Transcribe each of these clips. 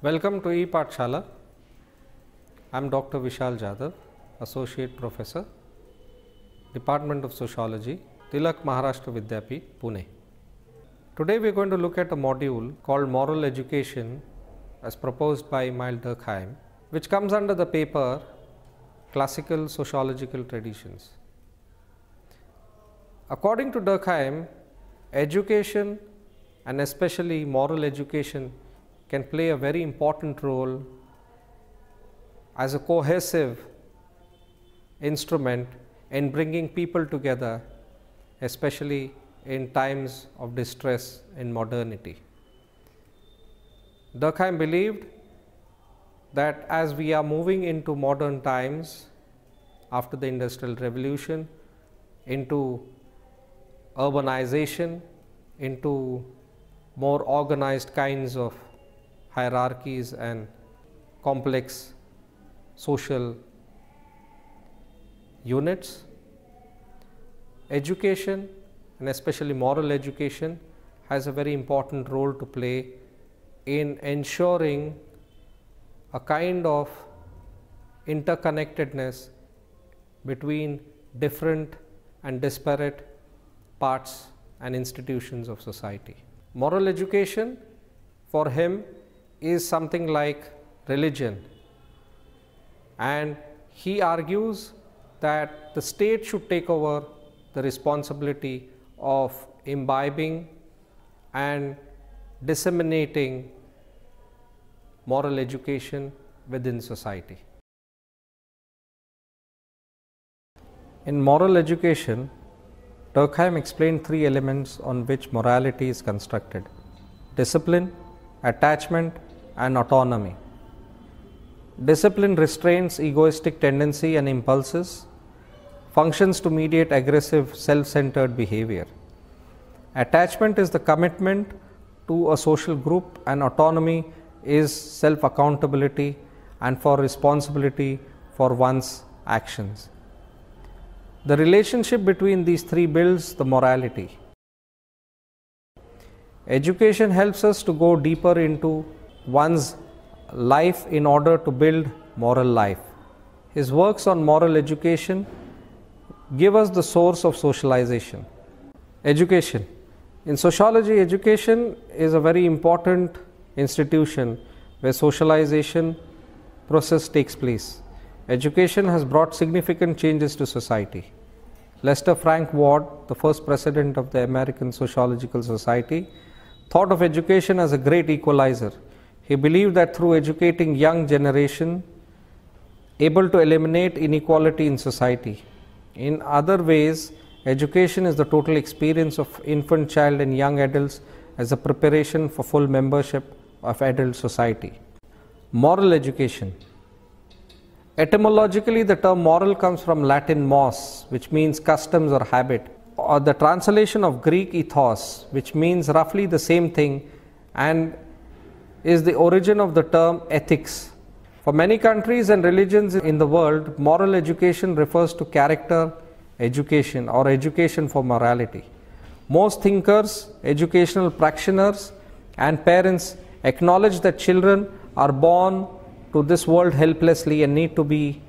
Welcome to ePathshala. I am Dr. Vishal Jadhav, Associate Professor, Department of Sociology, Tilak Maharashtra Vidyapeeth, Pune. Today we are going to look at a module called Moral Education as proposed by Emile Durkheim, which comes under the paper Classical Sociological Traditions. According to Durkheim, education and especially moral education can play a very important role as a cohesive instrument in bringing people together, especially in times of distress in modernity. Durkheim believed that as we are moving into modern times after the Industrial Revolution, into urbanization, into more organized kinds of hierarchies and complex social units, education and especially moral education has a very important role to play in ensuring a kind of interconnectedness between different and disparate parts and institutions of society. Moral education for him is something like religion, and he argues that the state should take over the responsibility of imbibing and disseminating moral education within society. In moral education, Durkheim explained three elements on which morality is constructed: discipline, attachment, and autonomy. Discipline restrains egoistic tendency and impulses, functions to mediate aggressive, self-centered behavior. Attachment is the commitment to a social group, and autonomy is self-accountability and for responsibility for one's actions. The relationship between these three builds the morality. Education helps us to go deeper into one's life in order to build moral life. His works on moral education give us the source of socialization. Education. In sociology, education is a very important institution where socialization process takes place. Education has brought significant changes to society. Lester Frank Ward, the first president of the American Sociological Society, thought of education as a great equalizer. He believed that through educating young generation, able to eliminate inequality in society. In other ways, education is the total experience of infant, child and young adults as a preparation for full membership of adult society. Moral education. Etymologically, the term moral comes from Latin mos, which means customs or habit, or the translation of Greek ethos, which means roughly the same thing and is the origin of the term ethics. For many countries and religions in the world, moral education refers to character education or education for morality. Most thinkers, educational practitioners and parents acknowledge that children are born to this world helplessly and need to be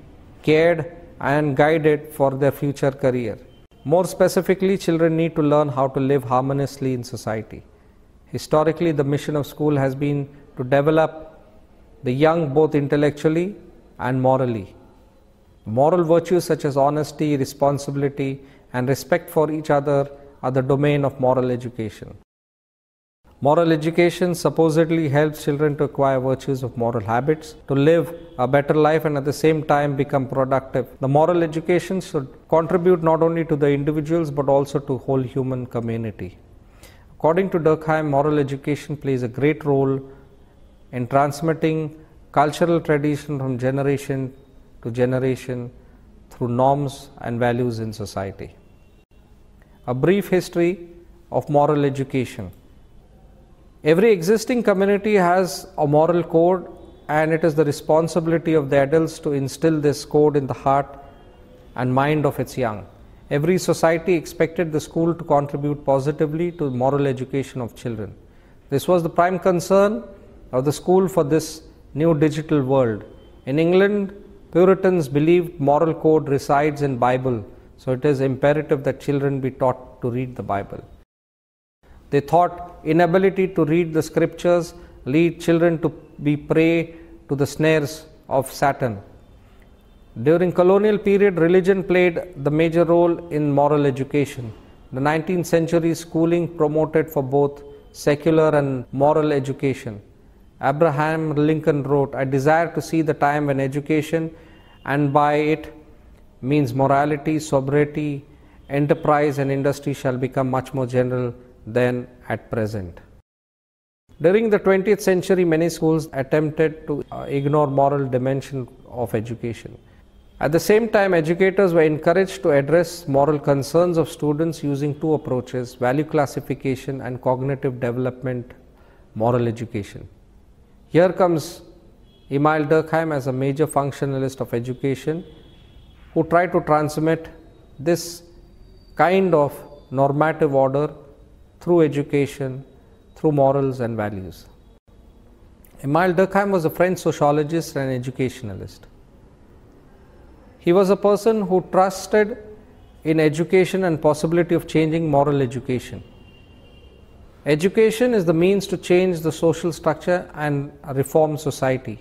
cared and guided for their future career. More specifically, children need to learn how to live harmoniously in society. Historically, the mission of school has been to develop the young both intellectually and morally. Moral virtues such as honesty, responsibility, and respect for each other are the domain of moral education. Moral education supposedly helps children to acquire virtues of moral habits, to live a better life and at the same time become productive. The moral education should contribute not only to the individuals but also to whole human community. According to Durkheim, moral education plays a great role in transmitting cultural tradition from generation to generation through norms and values in society. A brief history of moral education. Every existing community has a moral code, and it is the responsibility of the adults to instill this code in the heart and mind of its young. Every society expected the school to contribute positively to moral education of children. This was the prime concern of the school for this new digital world. In England, Puritans believed moral code resides in Bible, so it is imperative that children be taught to read the Bible. They thought inability to read the scriptures lead children to be prey to the snares of Satan. During colonial period, religion played the major role in moral education. The 19th century schooling promoted for both secular and moral education. Abraham Lincoln wrote, "I desire to see the time when education, and by it means morality, sobriety, enterprise and industry, shall become much more general than at present." During the 20th century, many schools attempted to ignore moral dimension of education. At the same time, educators were encouraged to address moral concerns of students using two approaches: value classification and cognitive development moral education. Here comes Emile Durkheim as a major functionalist of education, who tried to transmit this kind of normative order through education, through morals and values. Emile Durkheim was a French sociologist and educationalist. He was a person who trusted in education and possibility of changing moral education. Education is the means to change the social structure and reform society.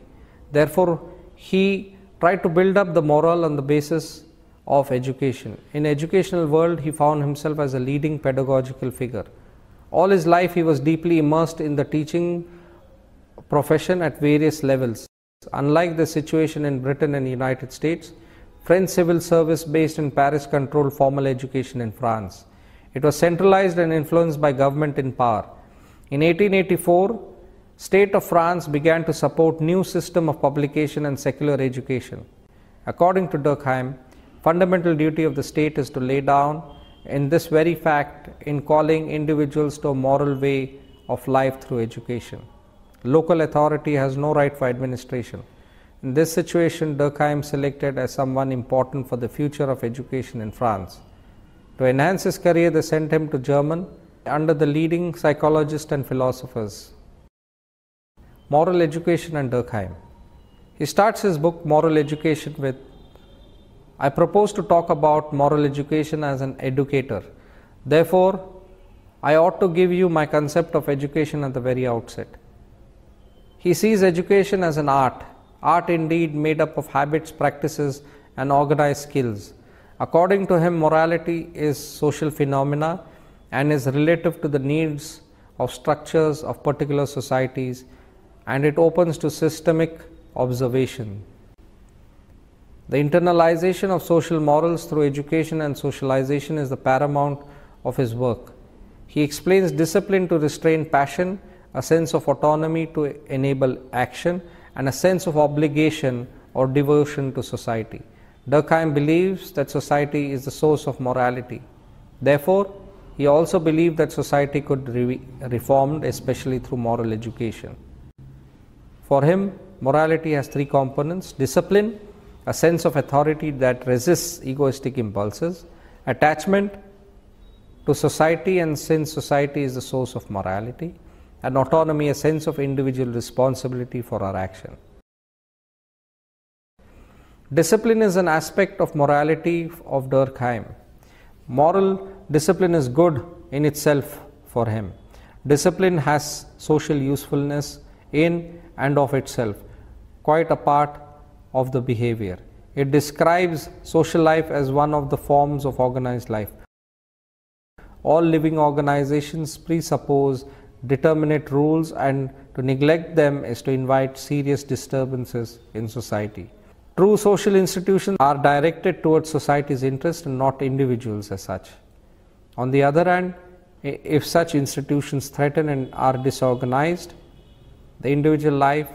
Therefore, he tried to build up the moral on the basis of education. In educational world, he found himself as a leading pedagogical figure. All his life, he was deeply immersed in the teaching profession at various levels. Unlike the situation in Britain and United States, French civil service based in Paris controlled formal education in France. It was centralized and influenced by government in power. In 1884, State of France began to support new system of publication and secular education. According to Durkheim, fundamental duty of the state is to lay down in this very fact in calling individuals to a moral way of life through education. Local authority has no right for administration. In this situation, Durkheim selected as someone important for the future of education in France. To enhance his career, they sent him to Germany under the leading psychologists and philosophers. Moral education and Durkheim. He starts his book Moral Education with, "I propose to talk about moral education as an educator. Therefore, I ought to give you my concept of education at the very outset." He sees education as an art indeed made up of habits, practices, and organized skills. According to him, morality is social phenomena and is relative to the needs of structures of particular societies, and it opens to systemic observation. The internalization of social morals through education and socialization is the paramount of his work. He explains discipline to restrain passion, a sense of autonomy to enable action, and a sense of obligation or devotion to society. Durkheim believes that society is the source of morality. Therefore, he also believed that society could be reformed, especially through moral education. For him, morality has three components: discipline, a sense of authority that resists egoistic impulses; attachment to society, and since society is the source of morality; and autonomy, a sense of individual responsibility for our action. Discipline is an aspect of morality of Durkheim. Moral discipline is good in itself for him. Discipline has social usefulness in and of itself, quite apart of the behavior. It describes social life as one of the forms of organized life. All living organizations presuppose determinate rules, and to neglect them is to invite serious disturbances in society. True social institutions are directed towards society's interest and not individuals as such. On the other hand, if such institutions threaten and are disorganized, the individual life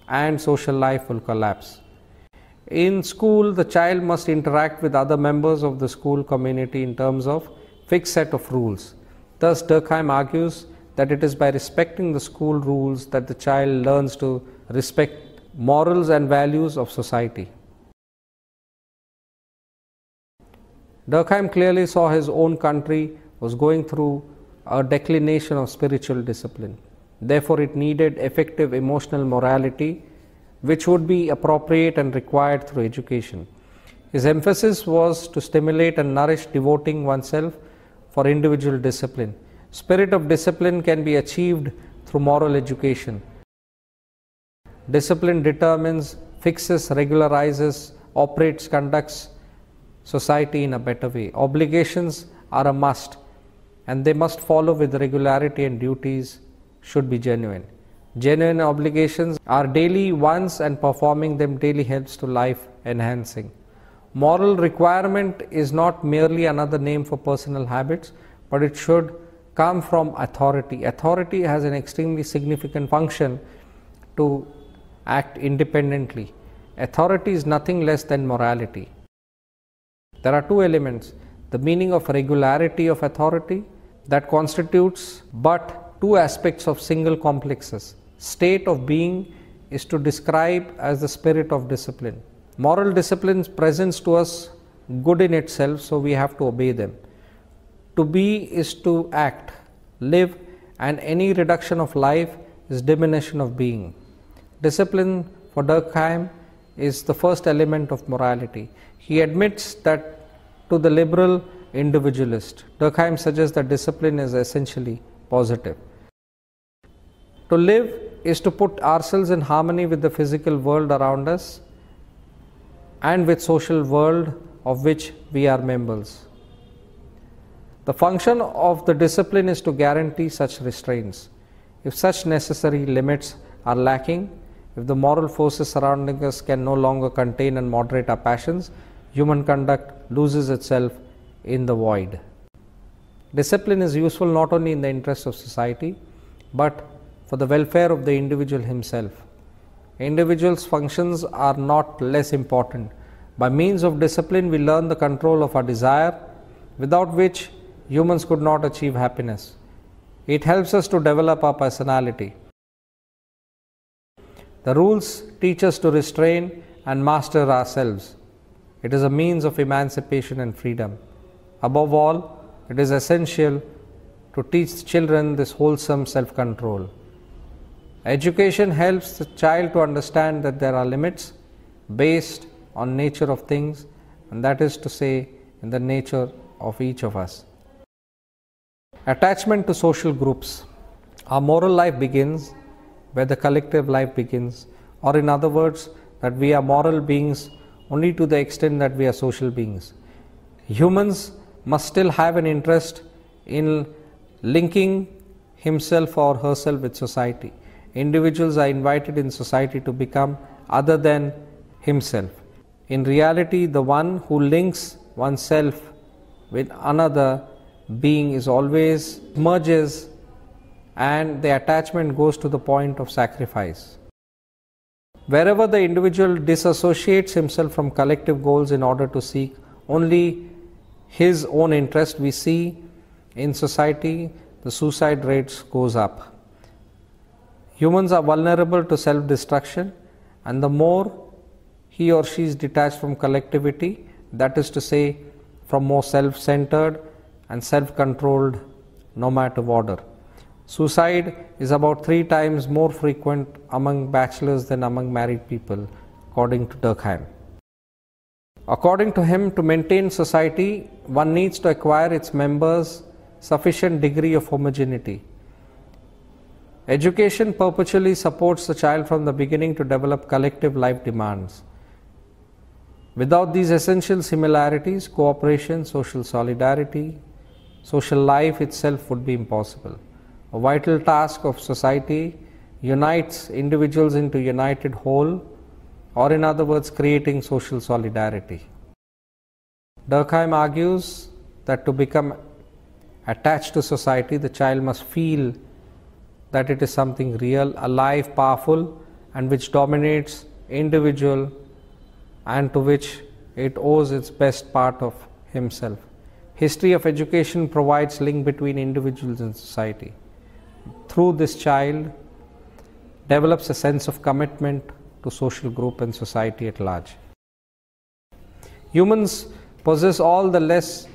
and social life will collapse. In school, the child must interact with other members of the school community in terms of fixed set of rules. Thus, Durkheim argues that it is by respecting the school rules that the child learns to respect morals and values of society. Durkheim clearly saw his own country was going through a declination of spiritual discipline. Therefore, it needed effective emotional morality, which would be appropriate and required through education. His emphasis was to stimulate and nourish devoting oneself for individual discipline. Spirit of discipline can be achieved through moral education. Discipline determines, fixes, regularizes, operates, conducts society in a better way. Obligations are a must, and they must follow with regularity, and duties should be genuine. Genuine obligations are daily ones, and performing them daily helps to life enhancing. Moral requirement is not merely another name for personal habits, but it should come from authority. Authority has an extremely significant function to act independently. Authority is nothing less than morality. There are two elements: the meaning of regularity of authority, that constitutes but two aspects of single complexes. State of being is to describe as the spirit of discipline. Moral discipline presents to us good in itself, so we have to obey them. To be is to act, live, and any reduction of life is diminution of being. Discipline for Durkheim is the first element of morality. He admits that to the liberal individualist. Durkheim suggests that discipline is essentially positive. To live is to put ourselves in harmony with the physical world around us and with social world of which we are members. The function of the discipline is to guarantee such restraints. If such necessary limits are lacking, if the moral forces surrounding us can no longer contain and moderate our passions, human conduct loses itself in the void. Discipline is useful not only in the interest of society, but for the welfare of the individual himself. Individuals' functions are not less important. By means of discipline, we learn the control of our desire, without which humans could not achieve happiness. It helps us to develop our personality. The rules teach us to restrain and master ourselves. It is a means of emancipation and freedom. Above all, it is essential to teach children this wholesome self-control. Education helps the child to understand that there are limits based on nature of things, and that is to say, in the nature of each of us. Attachment to social groups. Our moral life begins where the collective life begins, or in other words, that we are moral beings only to the extent that we are social beings. Humans must still have an interest in linking himself or herself with society. Individuals are invited in society to become other than himself. In reality, the one who links oneself with another being is always merges, and the attachment goes to the point of sacrifice. Wherever the individual disassociates himself from collective goals in order to seek only his own interest, we see in society the suicide rates goes up. Humans are vulnerable to self-destruction, and the more he or she is detached from collectivity, that is to say, from more self-centered and self-controlled normative order. Suicide is about 3 times more frequent among bachelors than among married people, according to Durkheim. According to him, to maintain society, one needs to acquire its members sufficient degree of homogeneity. Education perpetually supports the child from the beginning to develop collective life demands. Without these essential similarities, cooperation, social solidarity, social life itself would be impossible. A vital task of society unites individuals into united whole, or in other words, creating social solidarity. Durkheim argues that to become attached to society, the child must feel that it is something real, alive, powerful, and which dominates individual, and to which it owes its best part of himself. History of education provides link between individuals and society. Through this, child develops a sense of commitment to social group and society at large. Humans possess all the less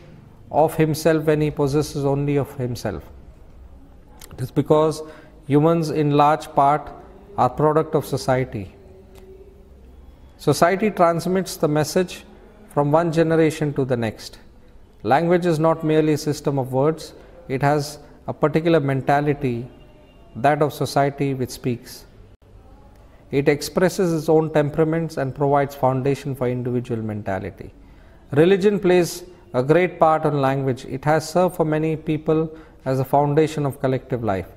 of himself when he possesses only of himself. It is because Humans, in large part, are product of society. Society transmits the message from one generation to the next. Language is not merely a system of words, it has a particular mentality, that of society which speaks. It expresses its own temperaments and provides foundation for individual mentality. Religion plays a great part on language. It has served for many people as a foundation of collective life.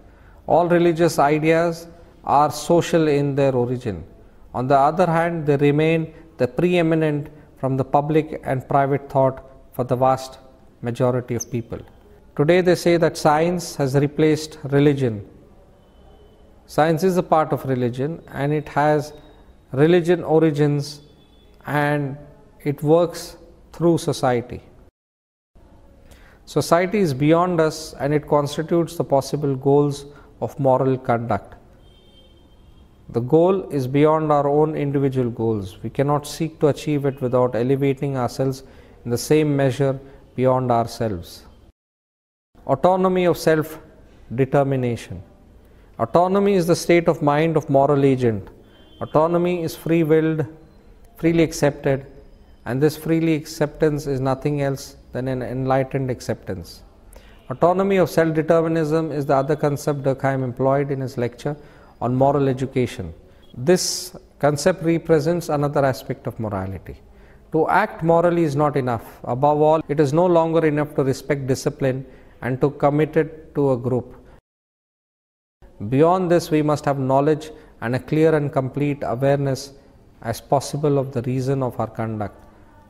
All religious ideas are social in their origin. On the other hand, they remain the preeminent from the public and private thought for the vast majority of people. Today they say that science has replaced religion. Science is a part of religion and it has religion origins and it works through society. Society is beyond us and it constitutes the possible goals of moral conduct. The goal is beyond our own individual goals. We cannot seek to achieve it without elevating ourselves in the same measure beyond ourselves. Autonomy of self-determination. Autonomy is the state of mind of moral agent. Autonomy is free-willed, freely accepted, and this freely acceptance is nothing else than an enlightened acceptance. Autonomy of self-determinism is the other concept Durkheim employed in his lecture on moral education. This concept represents another aspect of morality. To act morally is not enough. Above all, it is no longer enough to respect discipline and to commit it to a group. Beyond this, we must have knowledge and a clear and complete awareness as possible of the reason of our conduct.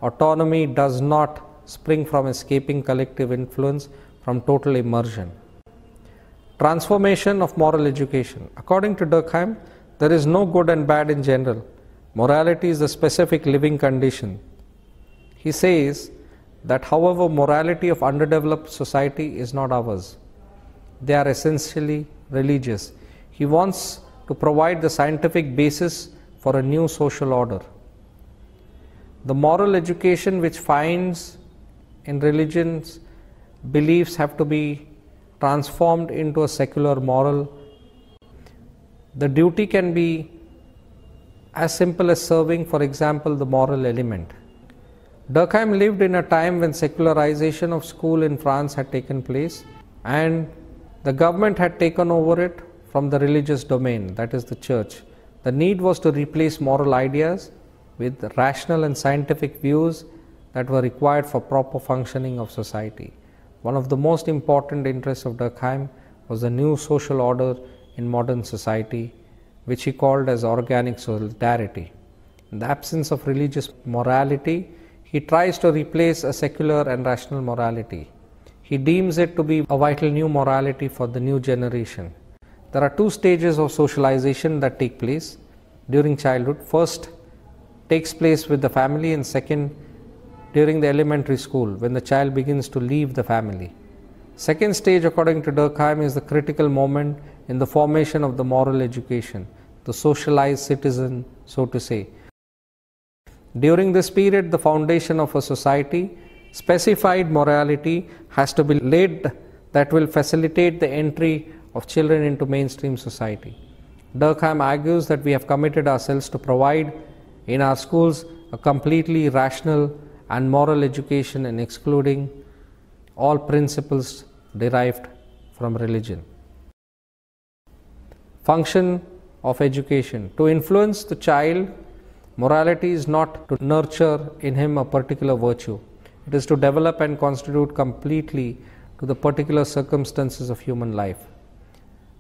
Autonomy does not spring from escaping collective influence, from total immersion. Transformation of moral education. According to Durkheim, there is no good and bad in general. Morality is the specific living condition. He says that, however, morality of underdeveloped society is not ours. They are essentially religious. He wants to provide the scientific basis for a new social order. The moral education which finds in religions beliefs have to be transformed into a secular moral. The duty can be as simple as serving, for example, the moral element. Durkheim lived in a time when secularization of school in France had taken place and the government had taken over it from the religious domain, that is the church. The need was to replace moral ideas with rational and scientific views that were required for proper functioning of society. One of the most important interests of Durkheim was the new social order in modern society, which he called as organic solidarity. In the absence of religious morality, he tries to replace a secular and rational morality. He deems it to be a vital new morality for the new generation. There are two stages of socialization that take place during childhood. First takes place with the family and second during the elementary school when the child begins to leave the family. Second stage, according to Durkheim, is the critical moment in the formation of the moral education, the socialized citizen, so to say. During this period, the foundation of a society, specified morality, has to be laid that will facilitate the entry of children into mainstream society. Durkheim argues that we have committed ourselves to provide in our schools a completely rational and moral education and excluding all principles derived from religion. Function of education. To influence the child, morality is not to nurture in him a particular virtue. It is to develop and constitute completely to the particular circumstances of human life.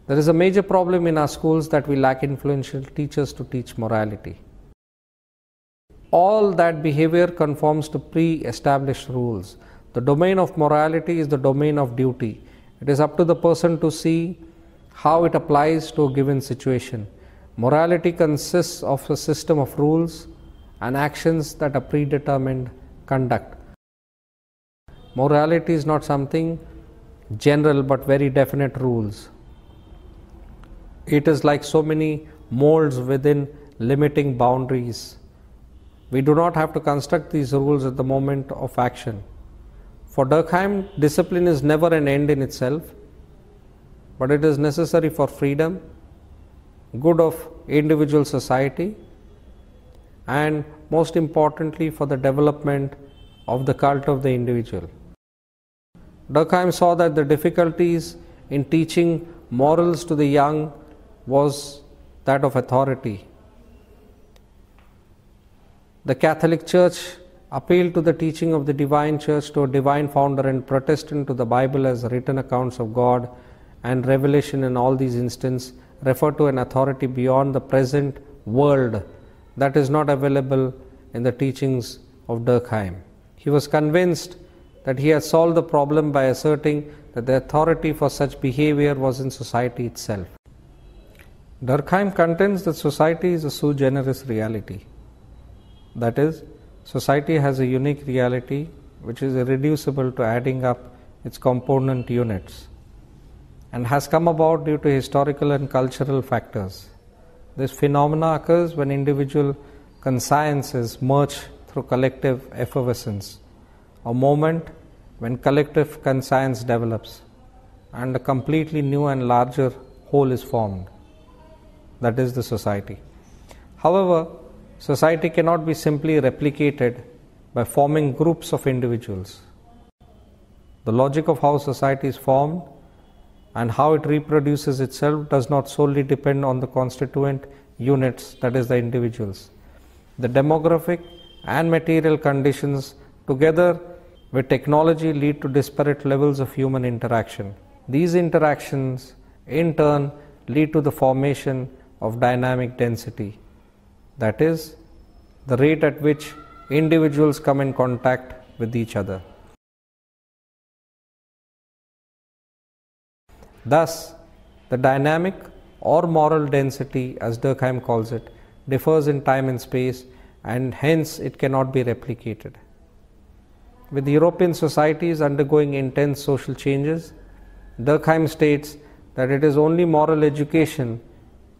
There is a major problem in our schools that we lack influential teachers to teach morality. All that behavior conforms to pre-established rules. The domain of morality is the domain of duty. It is up to the person to see how it applies to a given situation. Morality consists of a system of rules and actions that are predetermined conduct. Morality is not something general but very definite rules. It is like so many molds within limiting boundaries. We do not have to construct these rules at the moment of action. For Durkheim, discipline is never an end in itself. but it is necessary for freedom, good of individual society, and most importantly for the development of the cult of the individual. Durkheim saw that the difficulties in teaching morals to the young was that of authority. The Catholic Church appealed to the teaching of the divine church, to a divine founder, and Protestant to the Bible as written accounts of God, and revelation in all these instances refer to an authority beyond the present world that is not available in the teachings of Durkheim. He was convinced that he had solved the problem by asserting that the authority for such behavior was in society itself. Durkheim contends that society is a sui generis reality. That is, society has a unique reality which is irreducible to adding up its component units and has come about due to historical and cultural factors. This phenomena occurs when individual consciences merge through collective effervescence, a moment when collective conscience develops and a completely new and larger whole is formed, that is the society. However, society cannot be simply replicated by forming groups of individuals. The logic of how society is formed and how it reproduces itself does not solely depend on the constituent units, that is the individuals. The demographic and material conditions together with technology lead to disparate levels of human interaction. These interactions in turn lead to the formation of dynamic density, that is, the rate at which individuals come in contact with each other. Thus, the dynamic or moral density, as Durkheim calls it, differs in time and space, and hence it cannot be replicated. With European societies undergoing intense social changes, Durkheim states that it is only moral education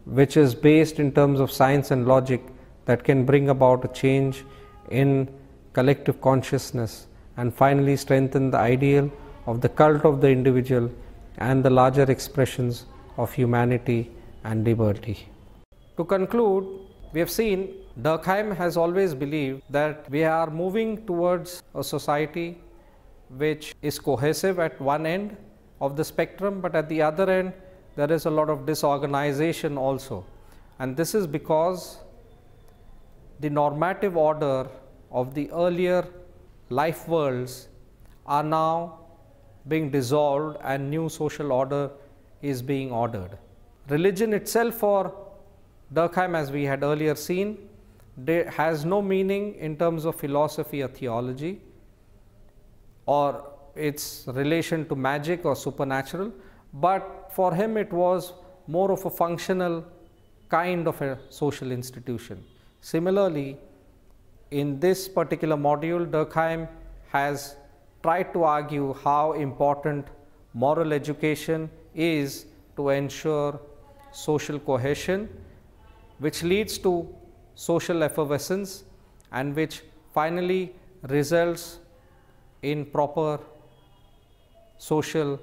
which is based in terms of science and logic that can bring about a change in collective consciousness and finally strengthen the ideal of the cult of the individual and the larger expressions of humanity and liberty. To conclude, we have seen Durkheim has always believed that we are moving towards a society which is cohesive at one end of the spectrum, but at the other end there is a lot of disorganization also. And this is because the normative order of the earlier life worlds are now being dissolved and new social order is being ordered. Religion itself for Durkheim, as we had earlier seen, has no meaning in terms of philosophy or theology or its relation to magic or supernatural, but for him it was more of a functional kind of a social institution. Similarly, in this particular module, Durkheim has tried to argue how important moral education is to ensure social cohesion, which leads to social effervescence and which finally results in proper social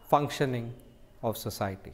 functioning of society.